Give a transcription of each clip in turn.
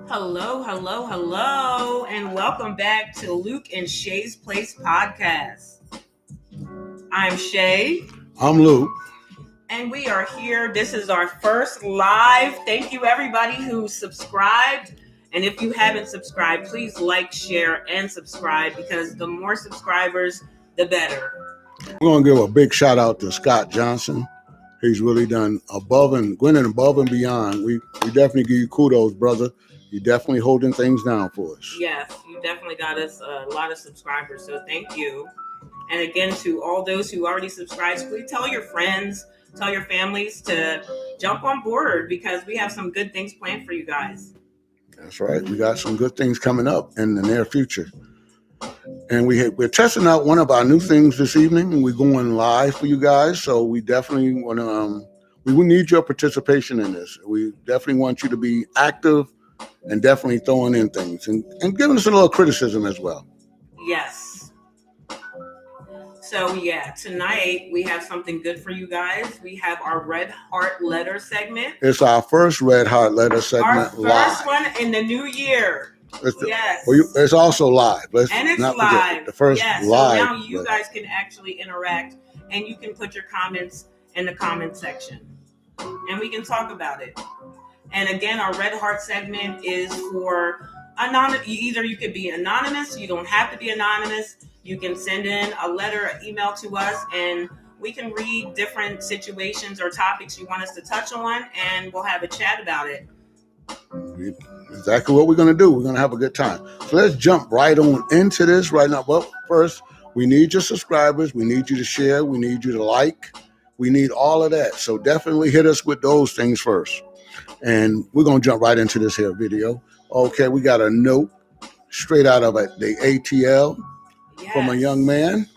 Hello, hello, hello, and welcome back to Luke-N-SHAE'S Place podcast. I'm Shay. I'm Luke. And we are here. This is our first live. Thank you, everybody who subscribed. And if you haven't subscribed, please like, share, and subscribe because the more subscribers, the better. We're going to give a big shout out to Scott Johnson. He's really done went above and beyond. We definitely give you kudos, brother. You're definitely holding things down for us. Yes, you definitely got us a lot of subscribers, so thank you. And again, to all those who already subscribed, please tell your friends, tell your families to jump on board because we have some good things planned for you guys. That's right. We got some good things coming up in the near future. And we're testing out one of our new things this evening, and we're going live for you guys. So we definitely want to, we need your participation in this. We definitely want you to be active and definitely throwing in things and giving us a little criticism as well. Yes. So yeah, tonight we have something good for you guys. We have our Red Heart Letter segment. It's our first Red Heart Letter segment our first one in the new year. Yes. It's also live. And it's live. The first live. So now you guys can actually interact and you can put your comments in the comment section. And we can talk about it. And again, our Red Heart segment is for anonymous. Either you could be anonymous. You don't have to be anonymous. You can send in a letter, an email to us, and we can read different situations or topics you want us to touch on, and we'll have a chat about it. Exactly what we're going to do. We're going to have a good time. So let's jump right on into this right now. Well, first, we need your subscribers. We need you to share. We need you to like. We need all of that. So definitely hit us with those things first. And we're going to jump right into this here video. Okay, we got a note straight out of the ATL from a young man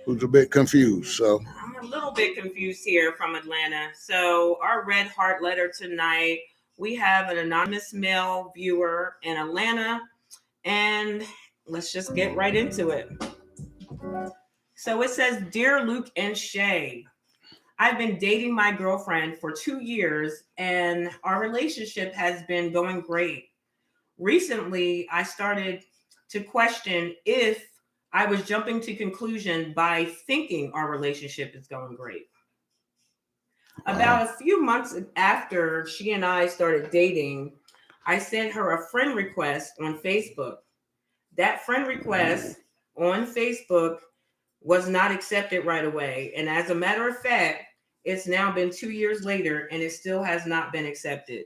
who's a bit confused. So I'm a little bit confused here from Atlanta. So our Red Heart Letter tonight, we have an anonymous male viewer in Atlanta, and let's just get right into it. So it says, Dear Luke and Shay, I've been dating my girlfriend for 2 years, and our relationship has been going great. Recently, I started to question if I was jumping to conclusion by thinking our relationship is going great. About a few months after she and I started dating, I sent her a friend request on Facebook. That friend request on Facebook was not accepted right away. And as a matter of fact, it's now been 2 years later and it still has not been accepted.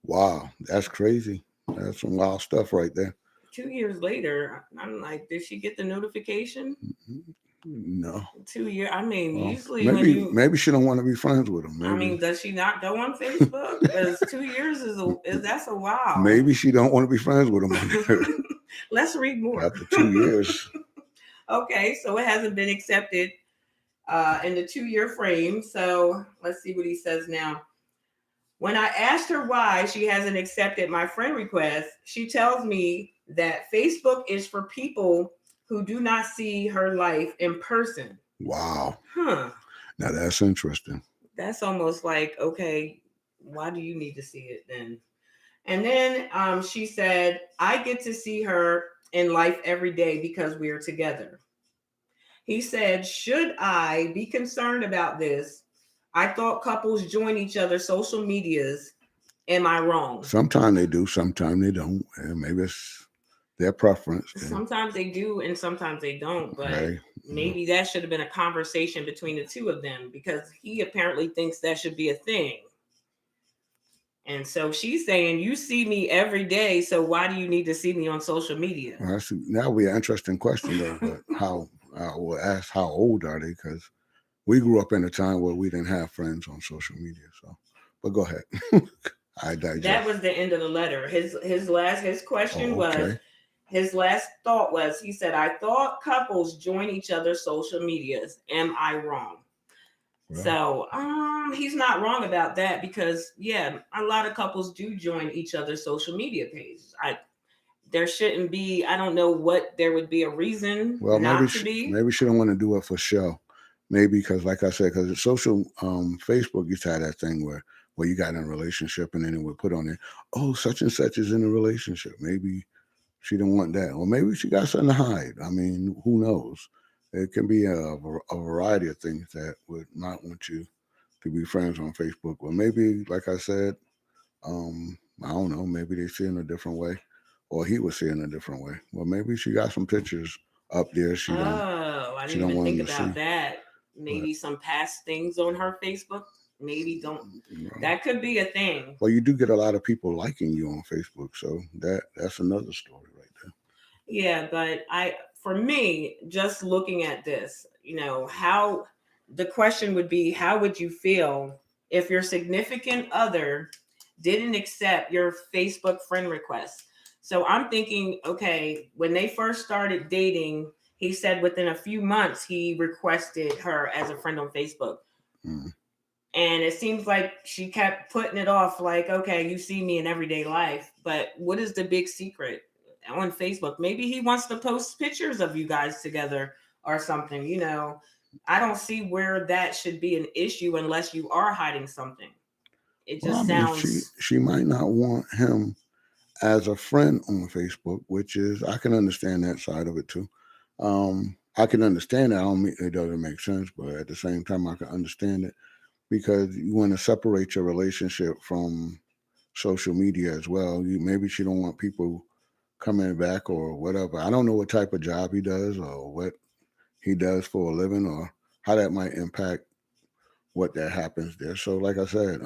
Wow, that's crazy. That's some wild stuff right there. 2 years later, I'm like, did she get the notification? No. 2 years. I mean, well, usually maybe she don't want to be friends with him. Maybe. I mean, does she not go on Facebook? Because 2 years that's a while. Maybe she don't want to be friends with him. Let's read more. After 2 years. Okay, so it hasn't been accepted in the 2 year frame. So let's see what he says now. When I asked her why she hasn't accepted my friend request, she tells me that Facebook is for people who do not see her life in person. Wow. Huh. Now that's interesting. That's almost like, okay, why do you need to see it then? And then she said, I get to see her in life every day because we are together. He said, should I be concerned about this? I thought couples join each other's social medias. Am I wrong? Sometimes they do, sometimes they don't. And maybe it's their preference. Sometimes they do and sometimes they don't. But maybe that should have been a conversation between the two of them because he apparently thinks that should be a thing. And so she's saying, you see me every day, so why do you need to see me on social media? Well, that would be an interesting question, though. But I will ask, how old are they? Because we grew up in a time where we didn't have friends on social media. So, but go ahead. I digest. That was the end of the letter. His question was, his last thought was, he said, I thought couples join each other's social medias. Am I wrong? Right. So he's not wrong about that because, yeah, a lot of couples do join each other's social media pages. There shouldn't be, I don't know what there would be a reason not to be. Maybe she don't want to do it for show. Maybe because, like I said, because social Facebook used to have that thing where well, you got in a relationship, and then it would put on there, oh, such and such is in a relationship. Maybe she didn't want that, or maybe she got something to hide. I mean, who knows? It can be a variety of things that would not want you to be friends on Facebook. Or maybe, like I said, I don't know, maybe they see it in a different way, or he was seeing it a different way. Well, maybe she got some pictures up there Oh, I she didn't don't even want think him to about see. that. But Maybe some past things on her Facebook. Maybe don't. you know, That could be a thing. well, you do get a lot of people liking you on Facebook, so that's another story right there. Yeah, but for me, just looking at this, how the question would be, how would you feel if your significant other didn't accept your Facebook friend request? So I'm thinking, okay, when they first started dating, he said within a few months he requested her as a friend on Facebook. Mm. And it seems like she kept putting it off, like, okay, you see me in everyday life, but what is the big secret on Facebook? Maybe he wants to post pictures of you guys together or something. I don't see where that should be an issue unless you are hiding something. It Well, I just mean, sounds, she might not want him as a friend on Facebook, which is I can understand that side of it too. I can understand that. I don't mean it doesn't make sense, but at the same time, I can understand it because you want to separate your relationship from social media as well. Maybe she don't want people coming back or whatever. I don't know what type of job he does or what he does for a living or how that might impact what that happens there. So, like I said,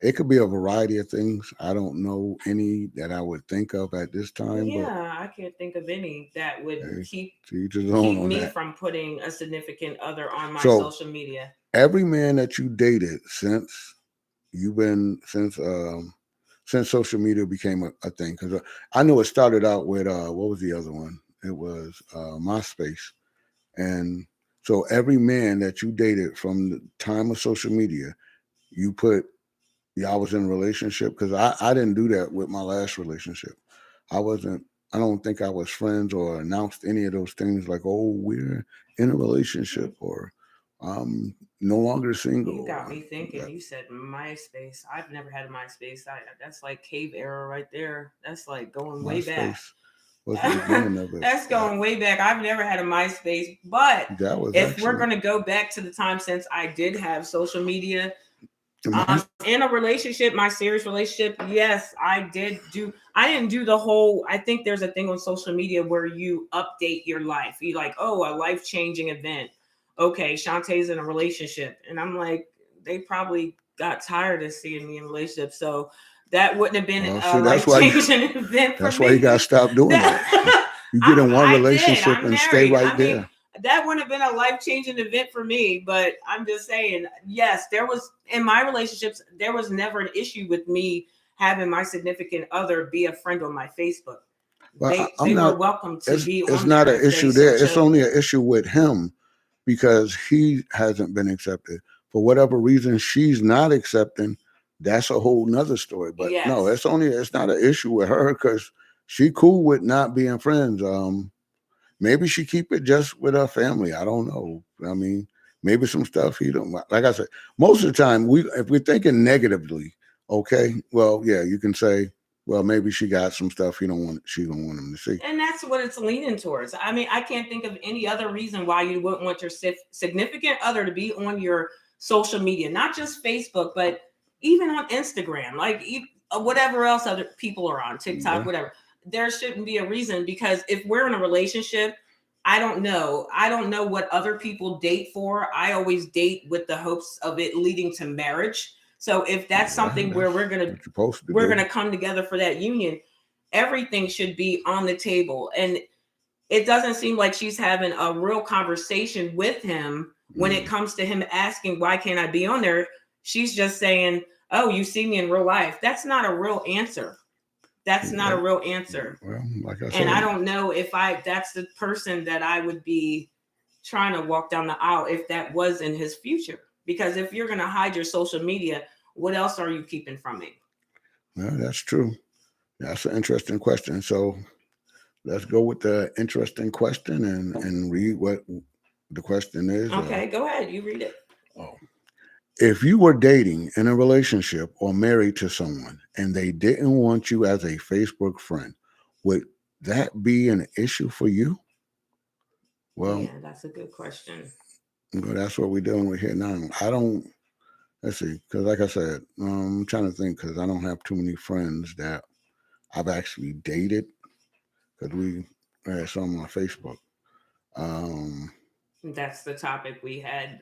it could be a variety of things. I don't know any that I would think of at this time, but yeah, I can't think of any that would hey, keep to each his own keep on me that. from putting a significant other on my So, social media. every man that you dated since you've been since social media became a thing, because I know it started out with what was the other one? It was MySpace, and so every man that you dated from the time of social media, you put, yeah, I was in a relationship, because I didn't do that with my last relationship. I wasn't. I don't think I was friends or announced any of those things like, oh, we're in a relationship or I'm no longer single. You got Or me thinking. that You said MySpace. I've never had a MySpace. That's like cave era right there. That's like going way back. MySpace was the beginning of it. That's going way back. I've never had a MySpace, but That was if we're actually. going to go back to the time since I did have social media, My, in a relationship, my serious relationship, yes, I did do. I didn't do the whole. I think there's a thing on social media where you update your life. You like, oh, a life changing event. Okay, Shantae's in a relationship, and I'm like, they probably got tired of seeing me in a relationship, so that wouldn't have been well, a see, life changing event for that's why you got to me. stop doing that. You get in one I did. relationship I'm and stay married. right I mean, there. that wouldn't have been a life changing event for me. But I'm just saying, yes, there was in my relationships, there was never an issue with me having my significant other be a friend on my Facebook. But They I'm were not. welcome to be It's on not there an if they issue so there. It's only chose. an issue with him because he hasn't been accepted for whatever reason. She's not accepting. That's a whole nother story. But no, Yes. it's not an issue with her because she cool with not being friends. Maybe she keep it just with her family. I don't know. I mean, maybe some stuff he don't like. I said, most of the time, if we're thinking negatively, okay, well, yeah, you can say, well, maybe she got some stuff he don't want. She don't want him to see. And that's what it's leaning towards. I mean, I can't think of any other reason why you wouldn't want your significant other to be on your social media, not just Facebook, but even on Instagram, like whatever else other people are on, TikTok, Yeah. whatever. There shouldn't be a reason because if we're in a relationship, I don't know. I don't know what other people date for. I always date with the hopes of it leading to marriage. So if that's Well, something where that's we're gonna what you're supposed to we're do. gonna come together for that union, everything should be on the table. And it doesn't seem like she's having a real conversation with him when it Mm. comes to him asking, why can't I be on there? She's just saying, oh, you see me in real life. That's not a real answer. That's not a Well, real answer. like I And I said, don't know if that's the person that I would be trying to walk down the aisle if that was in his future. Because if you're going to hide your social media, what else are you keeping from me? well, that's true. That's an interesting question. So let's go with the interesting question and read what the question is. Okay, go ahead. You read it. Oh, if you were dating in a relationship or married to someone and they didn't want you as a Facebook friend, would that be an issue for you? Well, Yeah, that's a good question. that's what we're dealing with here now. I don't, let's see, because like I said, I'm trying to think because I don't have too many friends that I've actually dated because we had some on Facebook. Um, That's the topic we had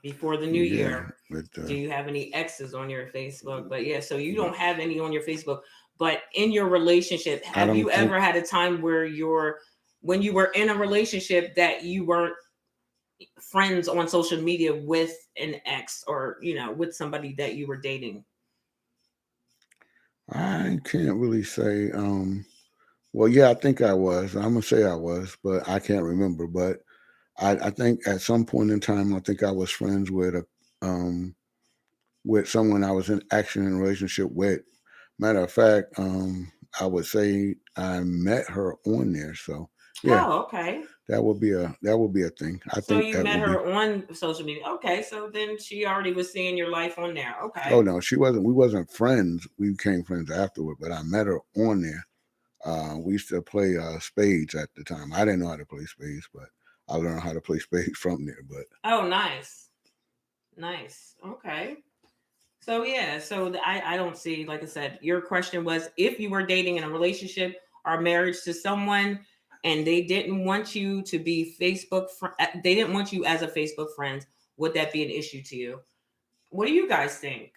before the new yeah, year. but Do you have any exes on your Facebook? But yeah, so you but don't have any on your Facebook. But in your relationship, I have don't you think ever had a time where when you were in a relationship that you weren't friends on social media with an ex, or with somebody that you were dating? I can't really say. Well, yeah, I think I was. I'm gonna say I was, but I can't remember. But I think at some point in time, I think I was friends with someone I was in actually in a relationship with. Matter of fact, I would say I met her on there. So yeah, Oh, okay. that would be a thing. I So think you that met would be. her on social media. Okay, so then she already was seeing your life on there. Oh Okay. no, she wasn't. We wasn't friends. We became friends afterward. But I met her on there. We used to play spades at the time. I didn't know how to play spades, but I learned how to play spades from there. But Oh, nice. Nice. Okay. So yeah, I don't see, like I said, your question was if you were dating in a relationship or marriage to someone and they didn't want you to be they didn't want you as a Facebook friend, would that be an issue to you? What do you guys think?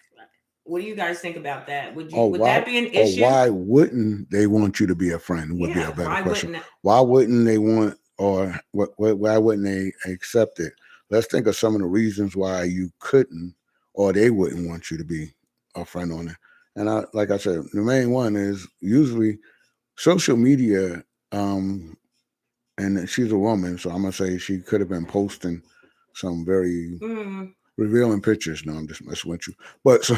What do you guys think about that? oh Would why that be an oh issue? why wouldn't they want you to be a friend would be a Yeah, better why question. wouldn't Why wouldn't they want or why wouldn't they accept it? Let's think of some of the reasons why you couldn't or they wouldn't want you to be a friend on it. And like I said, the main one is usually social media. And she's a woman, so I'm gonna say she could have been posting some very mm, revealing pictures. No, I'm just messing with you. But so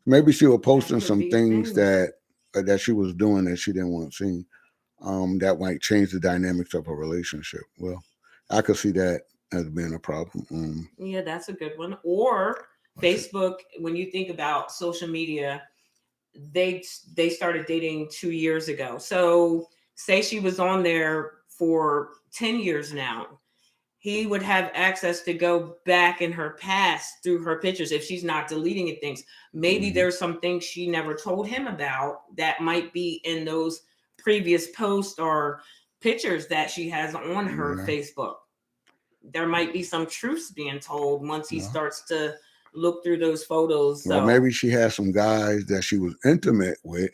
maybe she was that posting could some be a things thing. that she was doing that she didn't want seen. That might change the dynamics of a relationship. Well, I could see that as being a problem. Yeah, that's a good one. Or What's it? Facebook, when you think about social media, they they started dating 2 years ago. So say she was on there for 10 years now. He would have access to go back in her past through her pictures if she's not deleting it things. Maybe Hmm. there's some things she never told him about that might be in those previous posts or pictures that she has on her Yeah. Facebook. There might be some truths being told once he Well, starts to look through those photos. well, So, maybe she had some guys that she was intimate with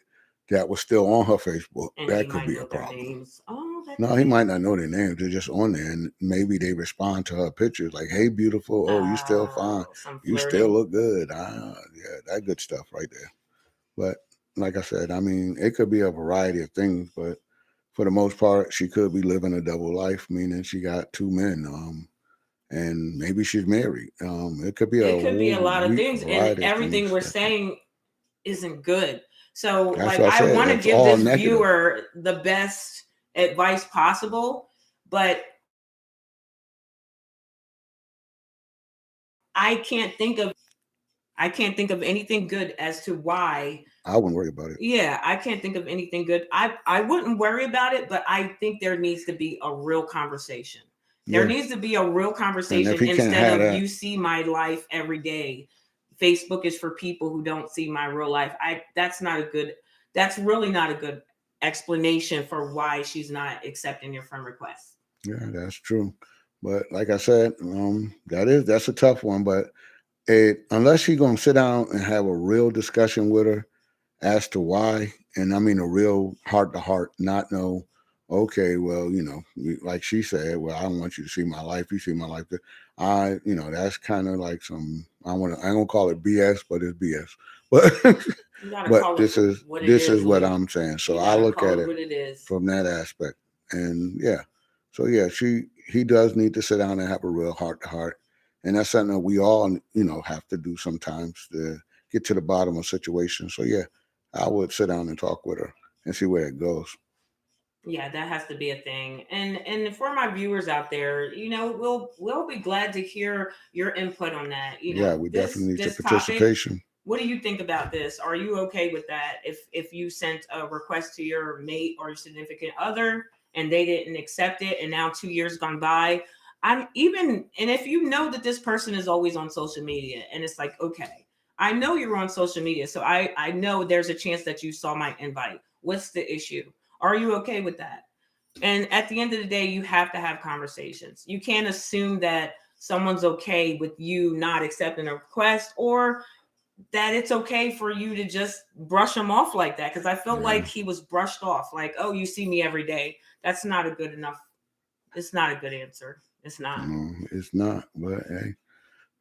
that was still on her Facebook. and he That could might be a know their problem. names. Oh, that No, could he be. might not know their names. They're just on there, and maybe they respond to her pictures like, "Hey, beautiful. Oh, you still fine. Some You still flirting. look good." Yeah, that good stuff right there. But like I said, I mean, it could be a variety of things, but for the most part, she could be living a double life, meaning she got two men, and maybe she's married. It could be a It could be a whole lot of things, and variety of everything things. we're saying isn't good. So, That's like, what I I said. want to It's give all this negative. viewer the best advice possible, but I can't think of anything good as to why. I wouldn't worry about it. Yeah, I can't think of anything good. I wouldn't worry about it, but I think there needs to be a real conversation. There Yeah, needs to be a real and if conversation he can't instead have of that, you see my life every day. Facebook is for people who don't see my real life. I That's not a good, that's really not a good explanation for why she's not accepting your friend request. yeah, that's true. But like I said, that's a tough one. But unless you're gonna sit down and have a real discussion with her as to why, and I mean a real heart to heart, not no, okay, well, like she said, well, I don't want you to see my life. You see my life. That's kind of like some. I don't call it BS, but it's BS. But You gotta but call it this is what it this is, is what Luke. I'm saying. So You I gotta look call at it it what it is. from that aspect, and yeah. So yeah, he does need to sit down and have a real heart to heart, and that's something that we all have to do sometimes to get to the bottom of situations. So yeah, I would sit down and talk with her and see where it goes. Yeah, that has to be a thing. And for my viewers out there, we'll be glad to hear your input on that. Yeah, we definitely need your This topic, participation. what do you think about this? Are you okay with that? If you sent a request to your mate or your significant other and they didn't accept it, and now 2 years gone by, and if you know that this person is always on social media, and it's like, okay, I know you're on social media, so I know there's a chance that you saw my invite. What's the issue? Are you okay with that? And at the end of the day, you have to have conversations. You can't assume that someone's okay with you not accepting a request, or that it's okay for you to just brush them off like that. Because I felt like he was brushed off, like, oh, you see me every day. That's not a good enough. It's not a good answer. It's not. No, it's not. But hey,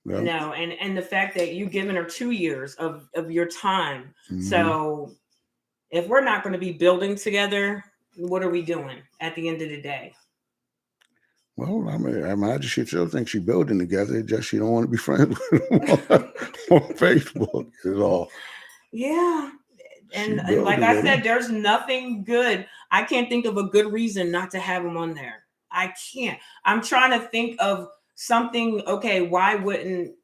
well, no, and the fact that you given her 2 years of your time. So if we're not going to be building together, what are we doing at the end of the day? Well, I mean, I imagine she still thinks she's building together. Just she don't want to be friends with him on Facebook. Is all. Yeah. And like I said, there's nothing good. I can't think of a good reason not to have him on there. I can't. I'm trying to think of something. Okay, why wouldn't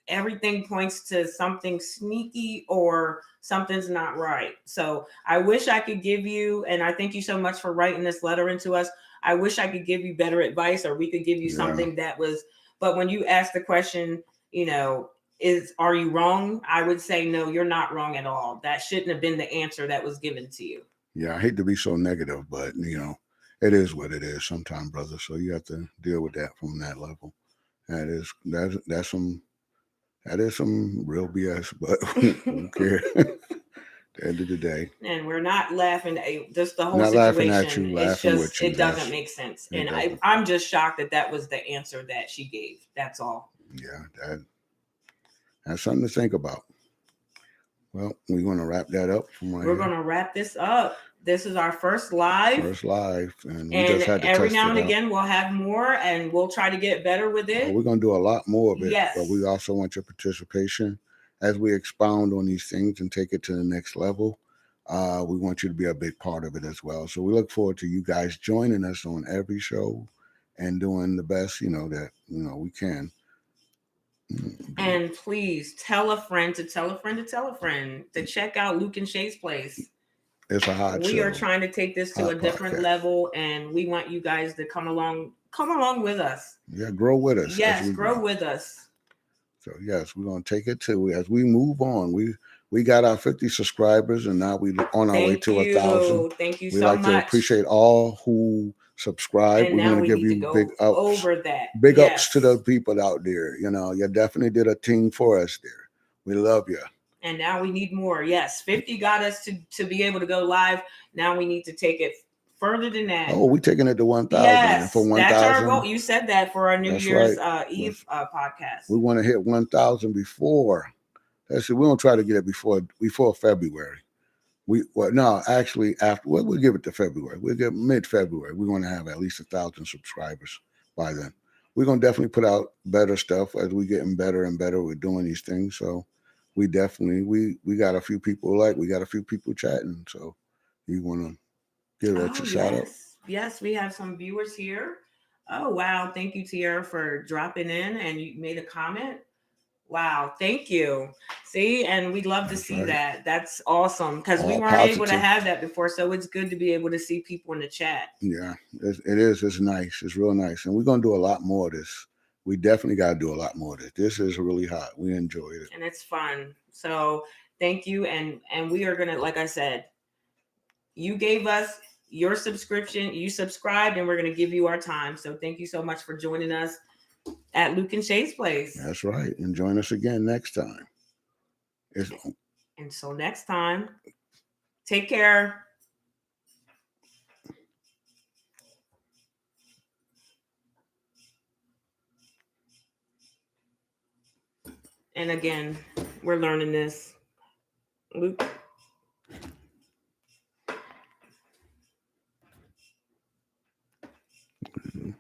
everything points to something sneaky or something's not right? So I wish I could give you, and I thank you so much for writing this letter into us. I wish I could give you better advice, or we could give you something that was, but when you ask the question, are you wrong? I would say, no, you're not wrong at all. That shouldn't have been the answer that was given to you. Yeah, I hate to be so negative, but it is what it is sometimes, brother. So you have to deal with that from that level. That's some real BS, but who cares? At the end of the day. And we're not laughing at just the whole not situation. Laughing at you, it's laughing just with you. It doesn't make sense. And I'm just shocked that was the answer that she gave. That's all. Yeah, that's something to think about. Well, we're going to wrap that up. We're going to wrap this up. This is our first live. And we just had to every now and again we'll have more, and we'll try to get better with it. We're going to do a lot more of it. Yes. But we also want your participation as we expound on these things and take it to the next level. We want you to be a big part of it as well. So we look forward to you guys joining us on every show and doing the best, that we can. And please tell a friend to tell a friend to tell a friend to check out Luke-N-SHAE'S place. It's a hot show. We are trying to take this to a different level, and we want you guys to come along with us. Yeah, grow with us. Yes, grow with us. So yes, we're gonna take it to as we move on. We got our 50 subscribers, and now we're on our way to 1,000. Thank you so much. We like to appreciate all who subscribe. And we're gonna give you big ups. Over that. Big ups to the people out there. You definitely did a thing for us there. We love you. And now we need more. Yes, 50 got us to be able to go live. Now we need to take it further than that. Oh, we're taking it to 1,000. Yes, for 1,000. That's our goal. You said that for our New Year's Eve podcast. We want to hit 1,000 before. That's it. We don't try to get it before February. After. We'll give it to February. We'll get mid-February. We want to have at least 1,000 subscribers by then. We're gonna definitely put out better stuff as we getting better and better with doing these things. So we definitely we got a few people we got a few people chatting. So you want to give that a shout out? Yes, we have some viewers here. Oh wow, thank you, Tiara, for dropping in, and you made a comment. Wow, thank you. See, and we'd love to see that. That's awesome, because we weren't able to have that before. So it's good to be able to see people in the chat. Yeah, it is. It's nice. It's real nice. And we're going to do a lot more of this. We definitely got to do a lot more of this. This is really hot. We enjoyed it. And it's fun. So thank you. And we are going to, like I said, you gave us your subscription. You subscribed, and we're going to give you our time. So thank you so much for joining us at Luke-N-SHAE'S place. That's right. And join us again next time. Until next time, take care. And again, we're learning this. Luke. Mm-hmm.